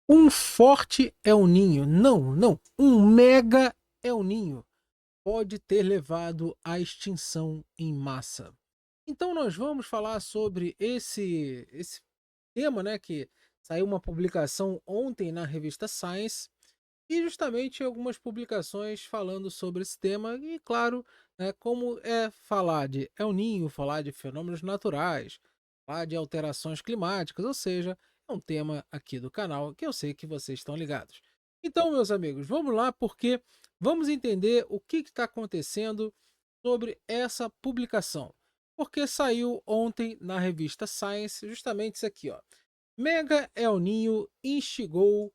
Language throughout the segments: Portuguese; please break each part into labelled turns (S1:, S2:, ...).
S1: Um forte El Ninho, não, um mega El Ninho pode ter levado à extinção em massa. Então nós vamos falar sobre esse tema, né, que saiu uma publicação ontem na revista Science e justamente algumas publicações falando sobre esse tema e claro, né, como é falar de El Ninho, falar de fenômenos naturais, falar de alterações climáticas, ou seja, é um tema aqui do canal que eu sei que vocês estão ligados. Então, meus amigos, vamos lá porque vamos entender o que está acontecendo sobre essa publicação. Porque saiu ontem na revista Science justamente isso aqui, ó. Mega El Ninho instigou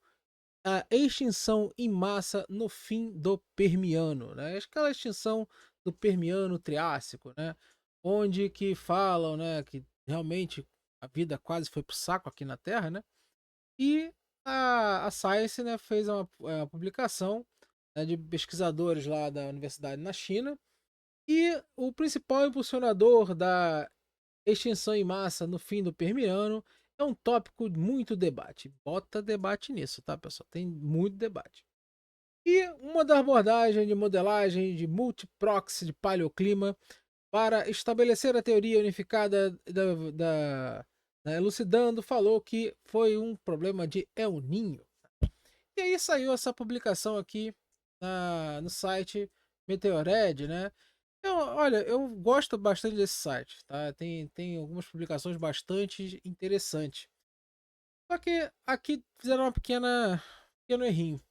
S1: a extinção em massa no fim do Permiano, né? Aquela extinção do Permiano Triássico, né? Onde que falam, né, que realmente a vida quase foi pro saco aqui na Terra, né? E a Science, né, fez uma publicação, né, de pesquisadores lá da universidade na China e o principal impulsionador da extinção em massa no fim do Permiano é um tópico de muito debate. Bota debate nisso, tá, pessoal? Tem muito debate. E uma das abordagens de modelagem de multiproxy de paleoclima para estabelecer a teoria unificada da elucidando falou que foi um problema de El Ninho. E aí saiu essa publicação aqui no site Meteored, né? Olha, eu gosto bastante desse site, tá? Tem algumas publicações bastante interessantes. Só que aqui fizeram pequeno errinho.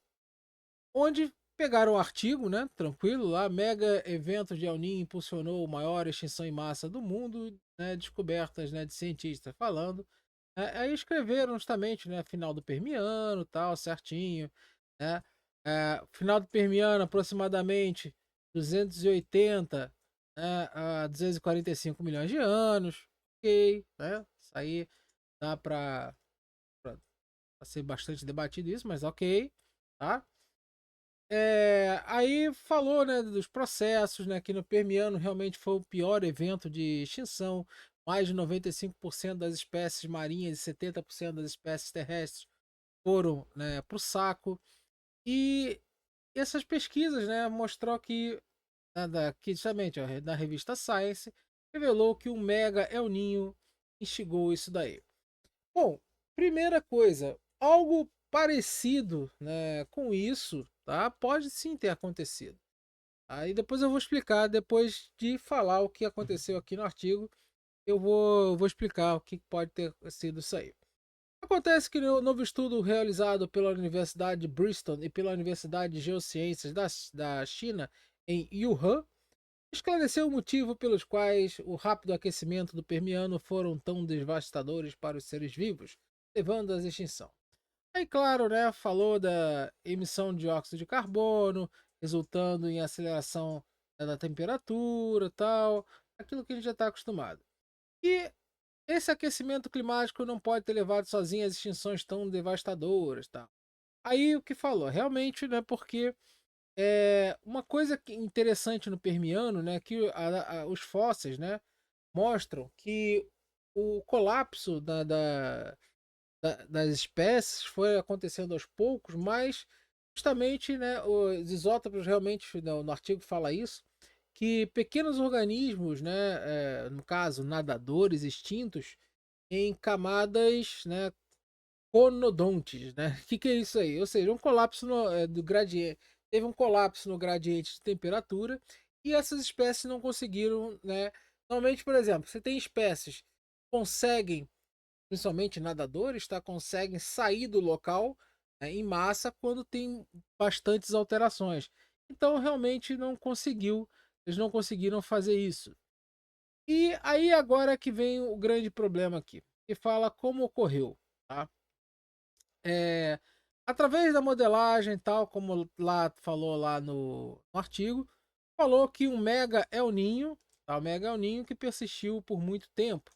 S1: Onde pegaram o artigo, né? Tranquilo, lá, mega evento de El Niño impulsionou maior extinção em massa do mundo, né? Descobertas, né, de cientistas falando. Aí escreveram justamente, né? Final do Permiano, tal, certinho, né? Final do Permiano, aproximadamente 280, né, a 245 milhões de anos. Ok, né? Isso aí dá pra ser bastante debatido isso, mas ok, tá? Aí falou, né, dos processos, né, que no Permiano realmente foi o pior evento de extinção. Mais de 95% das espécies marinhas e 70% das espécies terrestres foram, né, para o saco. E essas pesquisas, né, mostrou que justamente ó, na revista Science revelou que o Mega El Ninho instigou isso daí. Bom, primeira coisa, algo parecido, né, com isso, tá? Pode sim ter acontecido. Aí depois eu vou explicar, depois de falar o que aconteceu aqui no artigo, eu vou explicar o que pode ter sido isso aí. Acontece que no novo estudo realizado pela Universidade de Bristol e pela Universidade de Geociências da China, em Wuhan, esclareceu o motivo pelos quais o rápido aquecimento do Permiano foram tão devastadores para os seres vivos, levando à extinção. Aí, claro, né, falou da emissão de dióxido de carbono, resultando em aceleração, né, da temperatura, tal, aquilo que a gente já está acostumado. E esse aquecimento climático não pode ter levado sozinho às extinções tão devastadoras, tal. Aí o que falou, realmente, né, porque uma coisa interessante no Permiano, né, que os fósseis, né, mostram que o colapso das espécies foi acontecendo aos poucos, mas justamente, né, os isótopos realmente, no artigo fala isso, que pequenos organismos, né, no caso nadadores extintos, em camadas, né, conodontes, né? O que é isso aí? Ou seja, um colapso do gradiente, teve um colapso no gradiente de temperatura e essas espécies não conseguiram, né? Normalmente, por exemplo, você tem espécies que conseguem, principalmente nadadores, tá? Conseguem sair do local, né, em massa quando tem bastantes alterações. Então, realmente não conseguiu, eles não conseguiram fazer isso. E aí agora que vem o grande problema aqui, que fala como ocorreu, tá? É, através da modelagem, tal como lá falou lá no artigo, falou que um mega El Ninho, tá? O mega El Ninho que persistiu por muito tempo.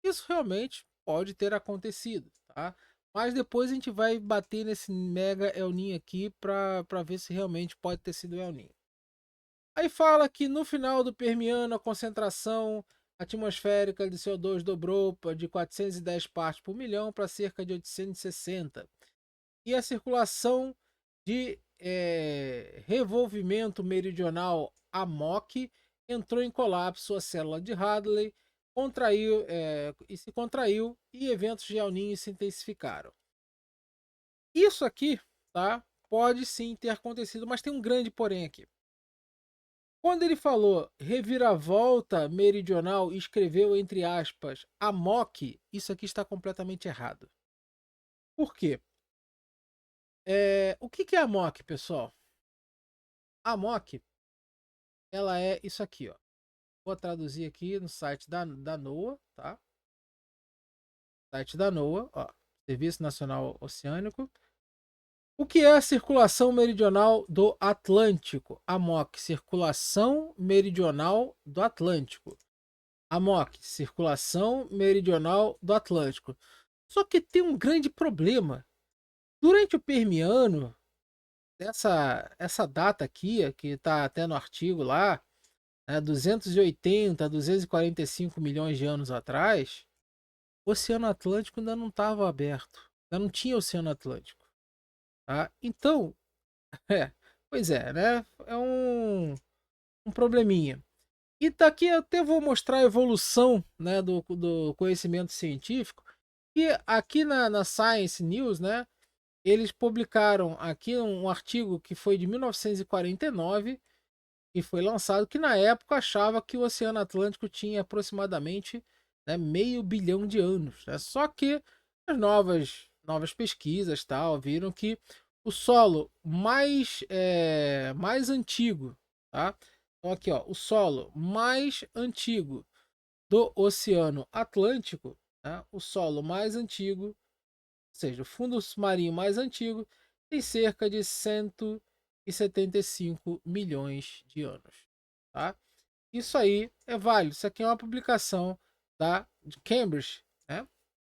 S1: Isso realmente pode ter acontecido, tá? Mas depois a gente vai bater nesse mega El Ninho aqui para ver se realmente pode ter sido El Ninho. Aí fala que no final do Permiano a concentração atmosférica de CO2 dobrou de 410 partes por milhão para cerca de 860. e a circulação de revolvimento meridional AMOC entrou em colapso. A célula de Hadley se contraiu e eventos de El Niño se intensificaram. Isso aqui, tá? Pode sim ter acontecido, mas tem um grande porém aqui. Quando ele falou reviravolta meridional e escreveu entre aspas AMOC, isso aqui está completamente errado. Por quê? O que é AMOC, pessoal? AMOC, ela é isso aqui, ó. Vou traduzir aqui no site da NOAA, tá? Site da NOAA, ó, Serviço Nacional Oceânico. O que é a circulação meridional do Atlântico? AMOC, circulação meridional do Atlântico. AMOC, circulação meridional do Atlântico. Só que tem um grande problema. Durante o Permiano, essa data aqui, que está até no artigo lá, 280 a 245 milhões de anos atrás, o Oceano Atlântico ainda não estava aberto. Ainda não tinha Oceano Atlântico. Tá? Então, pois é, né? É um probleminha. E daqui eu até vou mostrar a evolução, né, do conhecimento científico. E aqui na Science News, né, eles publicaram aqui um artigo que foi de 1949 e foi lançado, que na época achava que o Oceano Atlântico tinha aproximadamente, né, meio bilhão de anos. Né? Só que as novas pesquisas tal, viram que o solo mais antigo, tá? Então aqui, ó, o solo mais antigo do Oceano Atlântico, né? O solo mais antigo, ou seja, o fundo marinho mais antigo, tem cerca de 175 milhões de anos, tá? Isso aí é válido. Isso aqui é uma publicação de Cambridge, né?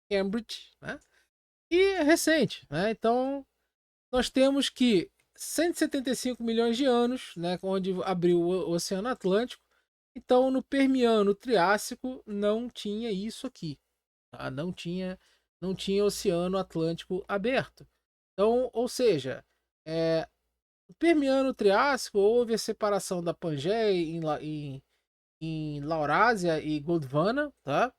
S1: Cambridge, né? E é recente, né? Então, nós temos que 175 milhões de anos, né, onde abriu o Oceano Atlântico. Então, no Permiano, Triássico, não tinha isso aqui, tá? Não tinha Oceano Atlântico aberto. Então, ou seja, no Permiano, Triássico, houve a separação da Pangeia em Laurásia e Gondwana, tá?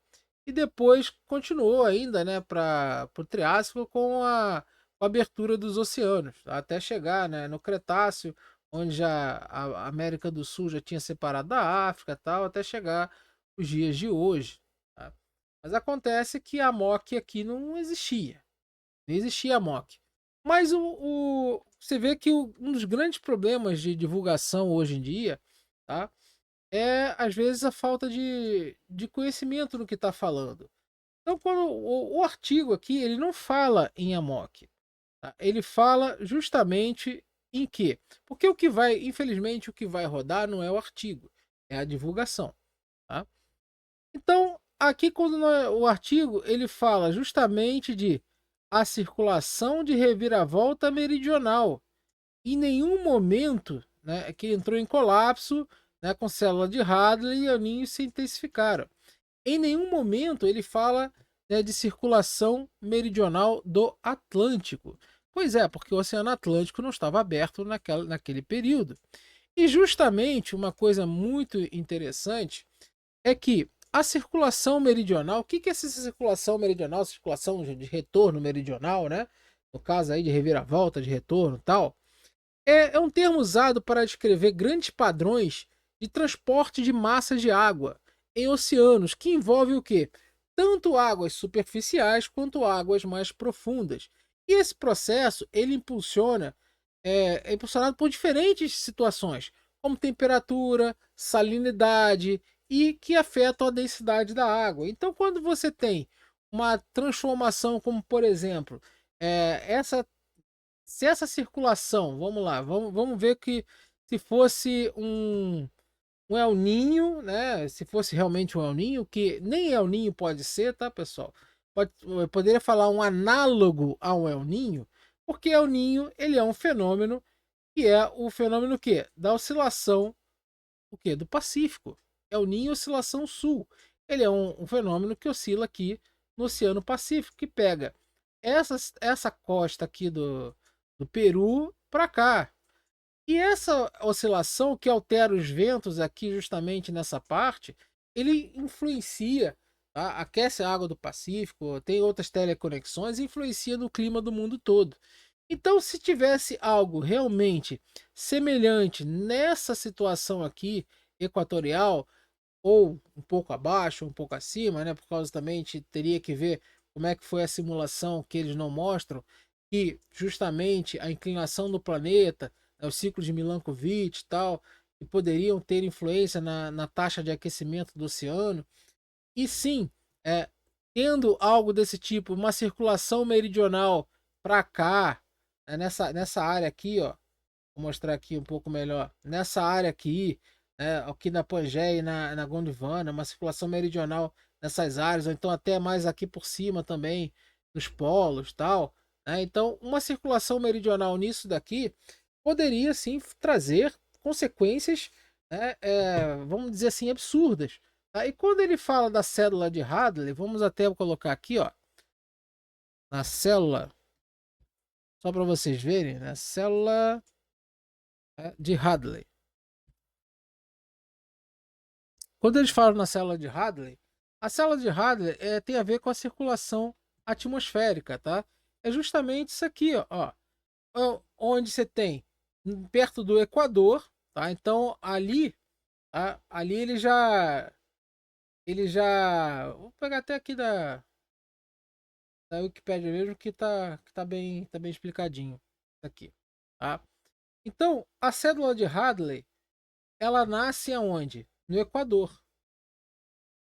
S1: E depois continuou ainda, né, para o Triássico com a abertura dos oceanos, até chegar, né, no Cretáceo, onde já a América do Sul já tinha separado da África, tal, até chegar os dias de hoje. Tá? Mas acontece que a MOC aqui não existia, não existia a MOC. Mas você vê que um dos grandes problemas de divulgação hoje em dia, tá? É às vezes a falta de conhecimento no que está falando. Então, quando o artigo aqui, ele não fala em AMOC, tá? Ele fala justamente em quê? Porque infelizmente, o que vai rodar não é o artigo, é a divulgação, tá? Então, aqui o artigo, ele fala justamente de a circulação de reviravolta meridional. Em nenhum momento, né, que entrou em colapso, né, com célula de Hadley e El Niño se intensificaram. Em nenhum momento ele fala, né, de circulação meridional do Atlântico. Pois é, porque o Oceano Atlântico não estava aberto naquele período. E justamente uma coisa muito interessante é que a circulação meridional, o que é essa circulação meridional? Circulação de retorno meridional, né? No caso aí de reviravolta, de retorno e tal. É um termo usado para descrever grandes padrões de transporte de massas de água em oceanos, que envolve o quê? Tanto águas superficiais quanto águas mais profundas. E esse processo ele é impulsionado por diferentes situações, como temperatura, salinidade e que afetam a densidade da água. Então, quando você tem uma transformação, como por exemplo, se essa circulação, vamos lá, vamos ver que se fosse um El Ninho, né? Se fosse realmente um El Ninho, que nem El Ninho pode ser, tá, pessoal? Eu poderia falar um análogo ao El Ninho, porque El Ninho ele é um fenômeno que é o fenômeno que da oscilação do Pacífico. El Ninho oscilação sul. Ele é um fenômeno que oscila aqui no Oceano Pacífico, que pega essa costa aqui do Peru para cá. E essa oscilação que altera os ventos aqui justamente nessa parte, ele influencia, tá? Aquece a água do Pacífico, tem outras teleconexões, influencia no clima do mundo todo. Então, se tivesse algo realmente semelhante nessa situação aqui, equatorial, ou um pouco abaixo, um pouco acima, né? Por causa também teria que ver como é que foi a simulação que eles não mostram, que justamente a inclinação do planeta, né, o ciclo de Milankovitch e tal, que poderiam ter influência na taxa de aquecimento do oceano. E sim, tendo algo desse tipo, uma circulação meridional para cá, né, nessa área aqui, ó, vou mostrar aqui um pouco melhor, nessa área aqui, né, aqui na Pangeia e na Gondwana, uma circulação meridional nessas áreas, ou então até mais aqui por cima também, nos polos tal, né? Então, uma circulação meridional nisso daqui poderia sim trazer consequências, né, vamos dizer assim, absurdas. Tá? E quando ele fala da célula de Hadley, vamos até colocar aqui, ó, na célula, só para vocês verem, na célula de Hadley. Quando eles falam na célula de Hadley, a célula de Hadley tem a ver com a circulação atmosférica, tá? É justamente isso aqui, ó, onde você tem perto do Equador, tá? Então ali, tá? Ali vou pegar até aqui da Wikipédia mesmo que tá bem explicadinho aqui, tá? Então, a célula de Hadley, ela nasce aonde? No Equador,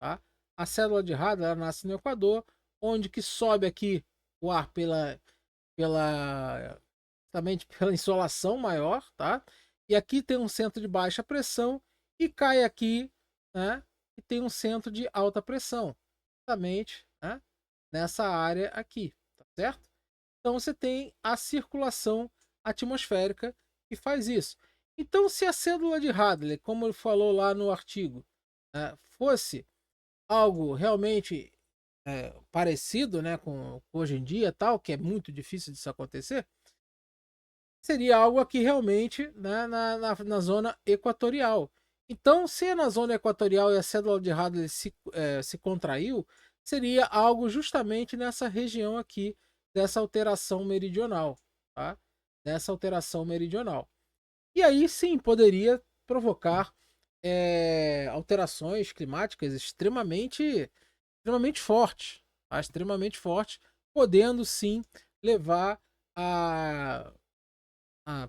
S1: tá? A célula de Hadley, ela nasce no Equador, onde que sobe aqui o ar pela justamente pela insolação maior, tá? E aqui tem um centro de baixa pressão e cai aqui, né? E tem um centro de alta pressão, justamente, né? Nessa área aqui, tá certo? Então você tem a circulação atmosférica que faz isso. Então, se a célula de Hadley, como ele falou lá no artigo, fosse algo realmente parecido, né, com hoje em dia, tal, que é muito difícil disso acontecer, seria algo aqui realmente, né, na zona equatorial. Então, se é na zona equatorial e a célula de Hadley se contraiu, seria algo justamente nessa região aqui dessa alteração meridional, tá? Dessa alteração meridional. E aí sim poderia provocar alterações climáticas extremamente fortes, tá? Extremamente fortes, podendo sim levar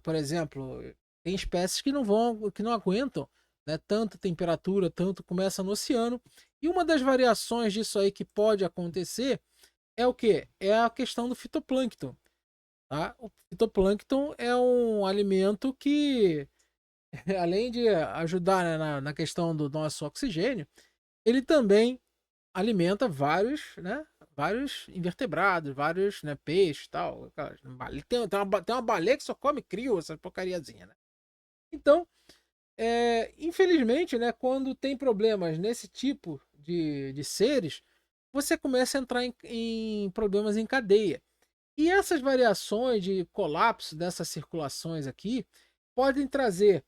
S1: por exemplo, tem espécies que não aguentam, né, tanta temperatura, tanto começa no oceano. E uma das variações disso aí que pode acontecer é o que? É a questão do fitoplâncton. Tá? O fitoplâncton é um alimento que, além de ajudar, né, na questão do nosso oxigênio, ele também alimenta vários invertebrados, vários, né, peixes e tal. Tem uma baleia que só come crio, essa porcariazinha, né? Então, infelizmente, né, quando tem problemas nesse tipo de seres, você começa a entrar em problemas em cadeia. E essas variações de colapso dessas circulações aqui podem trazer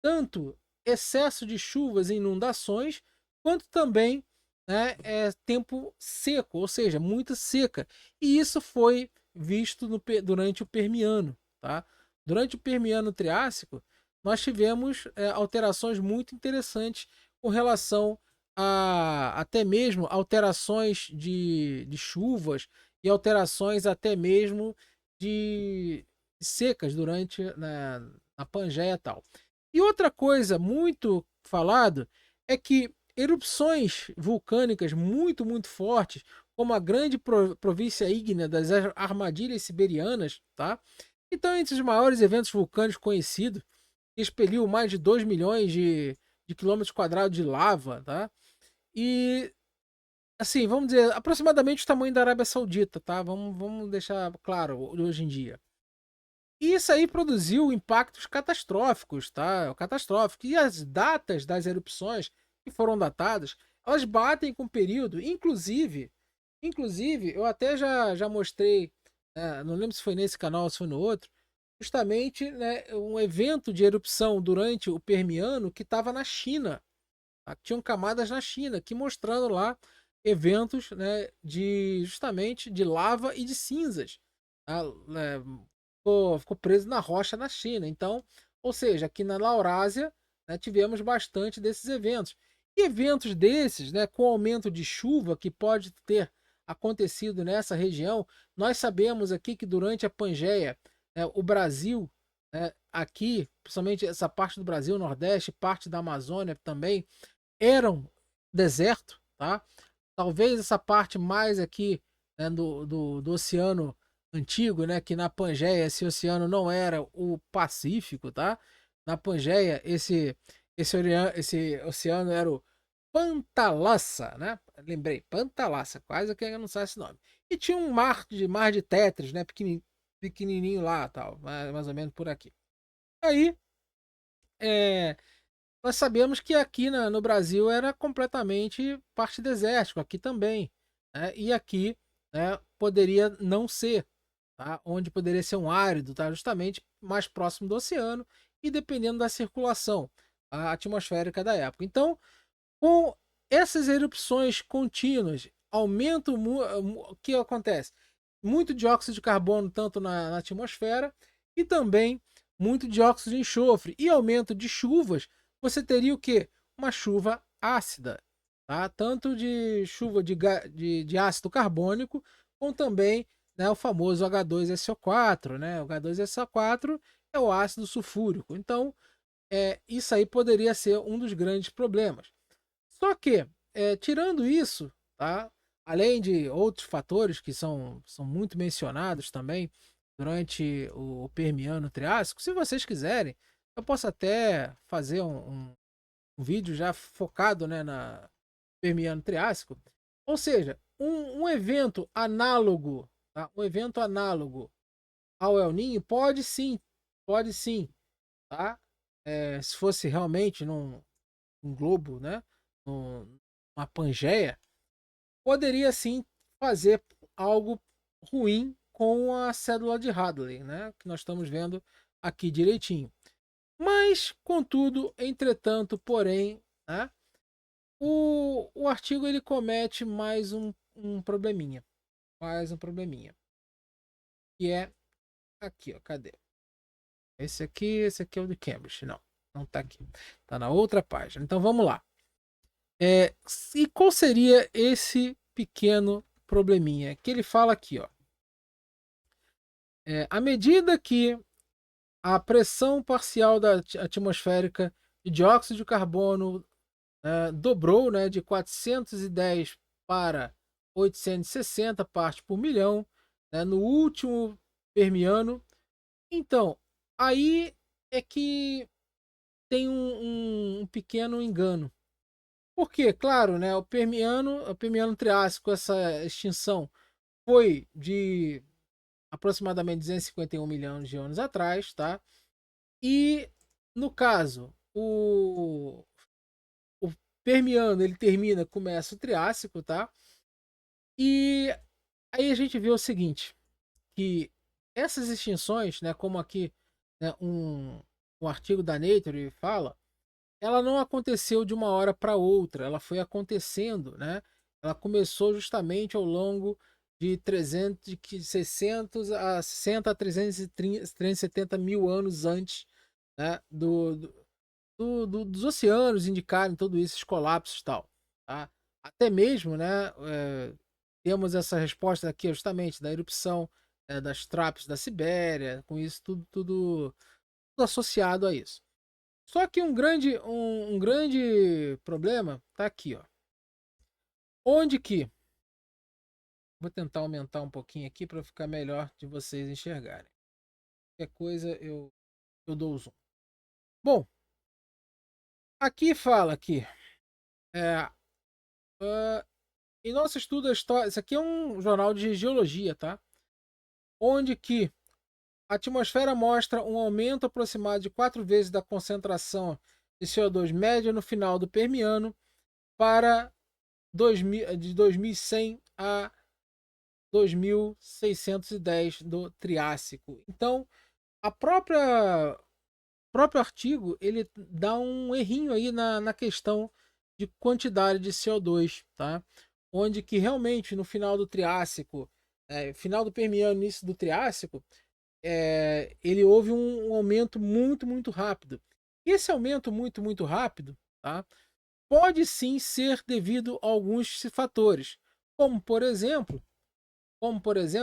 S1: tanto excesso de chuvas e inundações, quanto também, né, tempo seco, ou seja, muita seca. E isso foi visto durante o Permiano. Tá? Durante o Permiano Triássico, nós tivemos alterações muito interessantes com relação a até mesmo alterações de chuvas e alterações até mesmo de secas durante na Pangeia e tal. E outra coisa muito falado é que erupções vulcânicas muito fortes, como a grande província ígnea das armadilhas siberianas, tá? Então, entre os maiores eventos vulcânicos conhecidos, expeliu mais de 2 milhões de quilômetros quadrados de lava, tá? E, assim, vamos dizer, aproximadamente o tamanho da Arábia Saudita, tá? Vamos deixar claro hoje em dia. E isso aí produziu impactos catastróficos, tá? Catastróficos. E as datas das erupções que foram datadas, elas batem com o período, inclusive, Inclusive, eu até já mostrei, não lembro se foi nesse canal ou se foi no outro, justamente, né, um evento de erupção durante o Permiano que estava na China. Tá? Tinham camadas na China que mostrando lá eventos, né, de justamente de lava e de cinzas. Tá? Ficou preso na rocha na China. Então, ou seja, aqui na Laurásia, né, tivemos bastante desses eventos. E eventos desses, né, com aumento de chuva que pode ter acontecido nessa região, nós sabemos aqui que durante a Pangeia, né, o Brasil, né, aqui, principalmente essa parte do Brasil, Nordeste, parte da Amazônia também, eram deserto, tá? Talvez essa parte mais aqui, né, do oceano antigo, né, que na Pangeia esse oceano não era o Pacífico, tá? Na Pangeia esse oceano era o Pantalassa, né? Lembrei, Pantalassa, quase que eu não sei esse nome. E tinha um mar de Tetras, né, pequenininho lá, tal, mais ou menos por aqui. Aí, é, nós sabemos que aqui no Brasil era completamente parte desértico, aqui também, né? E aqui, né, poderia não ser, tá? Onde poderia ser um árido, tá? Justamente mais próximo do oceano e dependendo da circulação atmosférica da época. Então, com essas erupções contínuas, aumenta o que acontece? Muito dióxido de carbono tanto na atmosfera e também muito dióxido de enxofre e aumento de chuvas, você teria o quê? Uma chuva ácida, tá? Tanto de chuva de ácido carbônico, como também, né, o famoso H2SO4, né? O H2SO4 é o ácido sulfúrico. Então, isso aí poderia ser um dos grandes problemas. Só que, tirando isso, tá? Além de outros fatores que são muito mencionados também durante o Permiano Triássico, se vocês quiserem, eu posso até fazer um vídeo já focado, né, na Permiano Triássico. Ou seja, um evento análogo, tá? Um evento análogo ao El Niño pode sim, tá? Se fosse realmente num globo, né? Uma Pangeia, poderia sim fazer algo ruim com a cédula de Hadley, né? Que nós estamos vendo aqui direitinho. Mas, contudo, entretanto, porém, né? O artigo ele comete mais um probleminha. Mais um probleminha. Que é aqui, ó. Cadê? Esse aqui é o de Cambridge. Não, não tá aqui. Tá na outra página. Então vamos lá. E qual seria esse pequeno probleminha? Que ele fala aqui, ó. À medida que a pressão parcial da atmosférica de dióxido de carbono dobrou, né, de 410 para 860 partes por milhão, né, no último Permiano. Então, aí é que tem um pequeno engano. Porque, claro, né, o Permiano Triássico, essa extinção foi de aproximadamente 251 milhões de anos atrás, tá? E no caso, o Permiano ele termina, começa o Triássico, tá? E aí a gente vê o seguinte, que essas extinções, né, como aqui, né, um artigo da Nature fala, ela não aconteceu de uma hora para outra, ela foi acontecendo, né? Ela começou justamente ao longo de 360 a 60 a 370 mil anos antes, né, dos oceanos indicarem tudo isso, esses colapsos e tal. Tá? Até mesmo, né, temos essa resposta aqui justamente da erupção das traps da Sibéria, com isso tudo associado a isso. Só que um grande problema tá aqui, ó. Onde que? Vou tentar aumentar um pouquinho aqui para ficar melhor de vocês enxergarem. Qualquer coisa eu dou o zoom. Bom, aqui fala que é, em nosso estudo da história, isso aqui é um jornal de geologia, tá? Onde que a atmosfera mostra um aumento aproximado de 4 vezes da concentração de CO2 média no final do Permiano para de 2100 a 2610 do Triássico. Então, a próprio artigo ele dá um errinho aí na questão de quantidade de CO2, tá? Onde que realmente no final do Triássico, final do Permiano, início do Triássico, ele houve um aumento muito rápido. E esse aumento muito rápido, tá? Pode sim ser devido a alguns fatores, como por exemplo,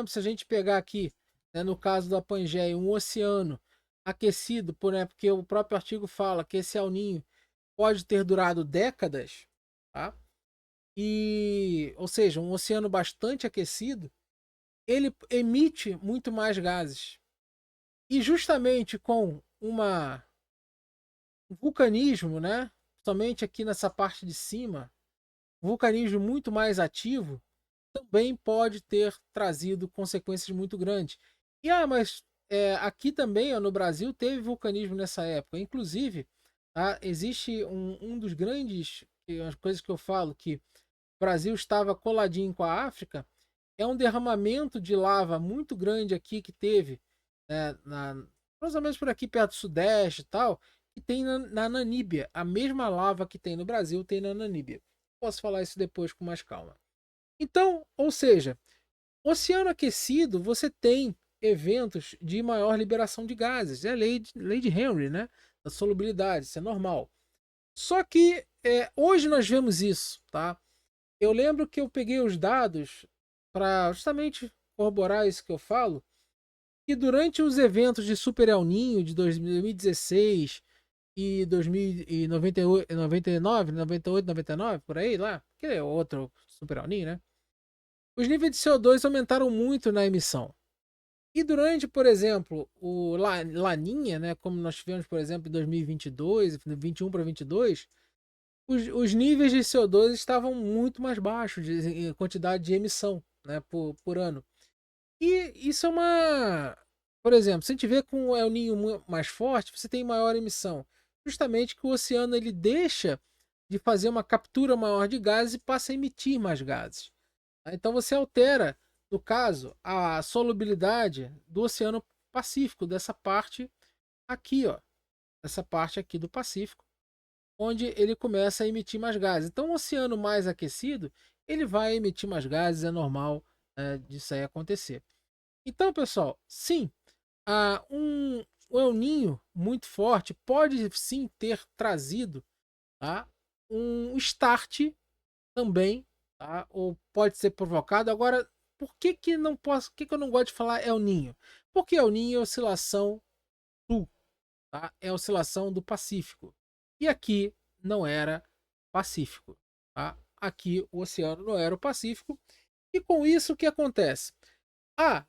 S1: se a gente pegar aqui, né, no caso da Pangeia, um oceano aquecido, porque o próprio artigo fala que esse El Niño pode ter durado décadas, tá? Ou seja, um oceano bastante aquecido, ele emite muito mais gases. E justamente com um vulcanismo, né? Somente aqui nessa parte de cima, um vulcanismo muito mais ativo, também pode ter trazido consequências muito grandes. Mas aqui também, ó, no Brasil, teve vulcanismo nessa época. Inclusive, tá, existe um dos grandes, as coisas que eu falo, que o Brasil estava coladinho com a África, é um derramamento de lava muito grande aqui que teve, né, mais ou menos por aqui perto do Sudeste e tal, que tem na Namíbia. A mesma lava que tem no Brasil tem na Namíbia. Posso falar isso depois com mais calma. Então, ou seja, oceano aquecido, você tem eventos de maior liberação de gases. É a lei de Henry, né? Da solubilidade, isso é normal. Só que hoje nós vemos isso, tá? Eu lembro que eu peguei os dados para justamente corroborar isso que eu falo, que durante os eventos de Super El Niño de 2016 e 2098, 99, 98, 99, por aí lá, que é outro Super El Niño, né? Os níveis de CO2 aumentaram muito na emissão. E durante, por exemplo, o Laninha, né, como nós tivemos, por exemplo, em 2022, 21 para 22, os níveis de CO2 estavam muito mais baixos em quantidade de emissão, né, por ano. E isso é uma... Por exemplo, se a gente vê com o El Niño mais forte, você tem maior emissão. Justamente que o oceano ele deixa de fazer uma captura maior de gases e passa a emitir mais gases. Então você altera, no caso, a solubilidade do Oceano Pacífico, dessa parte aqui, ó, essa parte aqui do Pacífico, onde ele começa a emitir mais gases. Então, um oceano mais aquecido, ele vai emitir mais gases, é normal disso aí acontecer. Então, pessoal, sim, o El Niño muito forte pode sim ter trazido, tá, um start também, tá? Ou pode ser provocado. Agora, por que que não posso, por que que eu não gosto de falar El Niño? Porque El Niño é oscilação sul, tá? É oscilação do Pacífico. E aqui não era Pacífico, tá? Aqui o oceano não era o Pacífico. E com isso o que acontece?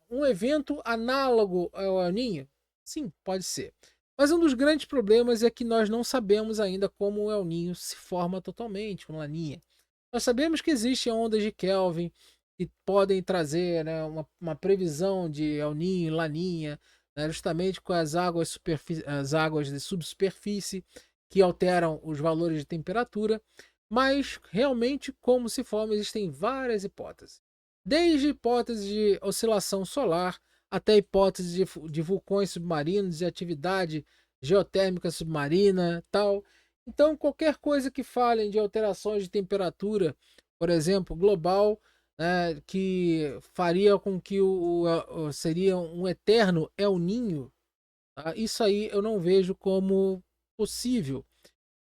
S1: Um evento análogo ao El Niño? Sim, pode ser. Mas um dos grandes problemas é que nós não sabemos ainda como o El Niño se forma totalmente, com Laninha. Nós sabemos que existem ondas de Kelvin que podem trazer, né, uma previsão de El Niño e Laninha, né, justamente com as águas de subsuperfície que alteram os valores de temperatura, mas realmente como se forma existem várias hipóteses. Desde hipótese de oscilação solar até hipótese de vulcões submarinos e atividade geotérmica submarina, tal. Então, qualquer coisa que falem de alterações de temperatura, por exemplo, global, né, que faria com que seria um eterno El Niño, tá? Isso aí eu não vejo como possível.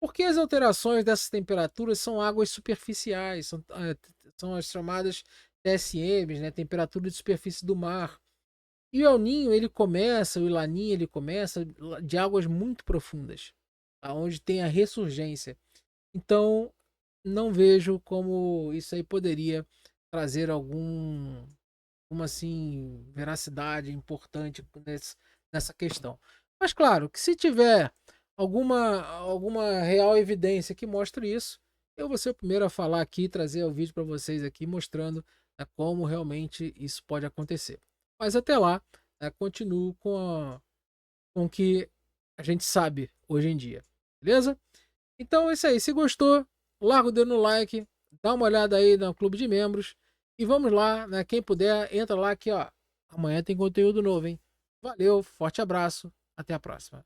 S1: Porque as alterações dessas temperaturas são águas superficiais, são as chamadas TSMs, né, temperatura de superfície do mar. E o El Niño, o Laninha, ele começa de águas muito profundas, onde tem a ressurgência. Então, não vejo como isso aí poderia trazer alguma assim, veracidade importante nessa questão. Mas claro, que se tiver alguma real evidência que mostre isso, eu vou ser o primeiro a falar aqui, trazer o vídeo para vocês aqui, mostrando, né, como realmente isso pode acontecer. Mas até lá, né, continuo com o que a gente sabe hoje em dia. Beleza? Então é isso aí. Se gostou, larga o dedo no like, dá uma olhada aí no clube de membros E vamos lá, né? Quem puder, entra lá aqui, ó. Amanhã tem conteúdo novo, hein? Valeu, forte abraço, até a próxima.